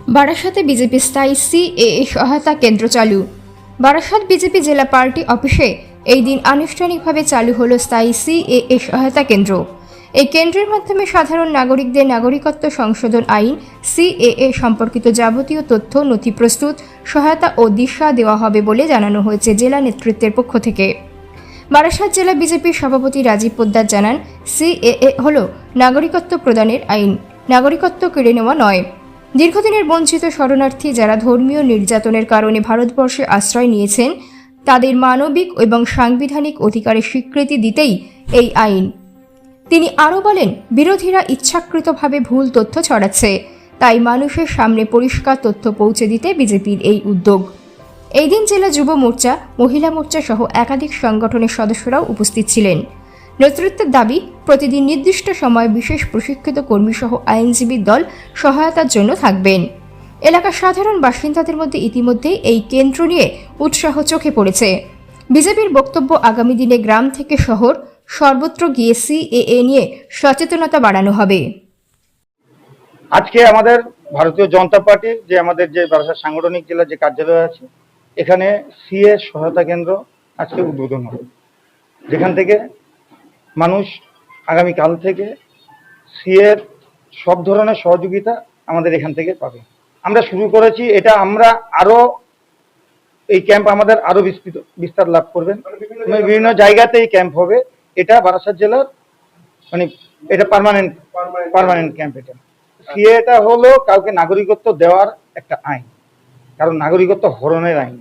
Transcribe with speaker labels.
Speaker 1: বারাসাতে বিজেপি স্থায়ী সিএএ সহায়তা কেন্দ্র চালু। বারাসাত বিজেপি জেলা পার্টি অফিসে এই দিন আনুষ্ঠানিকভাবে চালু হলো স্থায়ী সিএএ সহায়তা কেন্দ্র। এই কেন্দ্রের মাধ্যমে সাধারণ নাগরিকদের নাগরিকত্ব সংশোধন আইন সিএএ সম্পর্কিত যাবতীয় তথ্য, নথি প্রস্তুত, সহায়তা ও দিশা দেওয়া হবে বলে জানানো হয়েছে জেলা নেতৃত্বের পক্ষ থেকে। বারাসাত জেলা বিজেপির সভাপতি রাজীব পোদ্দার জানান, সিএএ হল নাগরিকত্ব প্রদানের আইন, নাগরিকত্ব কেড়ে নেওয়া নয়। দীর্ঘদিনের বঞ্চিত শরণার্থী যারা ধর্মীয় নির্যাতনের কারণে ভারতবর্ষে আশ্রয় নিয়েছেন, তাদের মানবিক এবং সাংবিধানিক অধিকারের স্বীকৃতি দিতেই এই আইন। তিনি আরও বলেন, বিরোধীরা ইচ্ছাকৃতভাবে ভুল তথ্য ছড়াচ্ছে, তাই মানুষের সামনে পরিষ্কার তথ্য পৌঁছে দিতে বিজেপির এই উদ্যোগ। এই দিন জেলা যুব মোর্চা, মহিলা মোর্চা সহ একাধিক সংগঠনের সদস্যরাও উপস্থিত ছিলেন। নেতৃত্বের দাবি, প্রতিদিন নির্দিষ্ট সময়ে বিশেষ প্রশিক্ষিত কর্মী সহ আইনজীবীর দল সহায়তার জন্য থাকবেন। এলাকার সাধারণ বাসিন্দাদের মধ্যে ইতিমধ্যেই এই কেন্দ্র নিয়ে উৎসাহ চোখে পড়েছে। বিজেপির বক্তব্য, আগামী দিনে গ্রাম থেকে শহর সর্বত্র গিয়ে সিএএ নিয়ে সচেতনতা বাড়ানো হবে।
Speaker 2: আজকে আমাদের ভারতীয় জনতা পার্টির আমাদের বারাসাত সাংগঠনিক জেলার যে কার্যালয় আছে, এখানে সিএ সহায়তা কেন্দ্র আজকে উদ্বোধন হবে, যেখান থেকে মানুষ আগামীকাল থেকে সিএর সব ধরনের সহযোগিতা আমাদের এখান থেকে পাবে। আমরা শুরু করেছি এটা, আমরা আরো এই ক্যাম্প আমাদের আরো বিস্তার লাভ করবেন, বিভিন্ন জায়গাতে এই ক্যাম্প হবে। এটা বারাসাত জেলার এটা পার্মানেন্ট ক্যাম্প। এটা সিএটা হলো কাউকে নাগরিকত্ব দেওয়ার একটা আইন, কারণ নাগরিকত্ব হরণের আইন।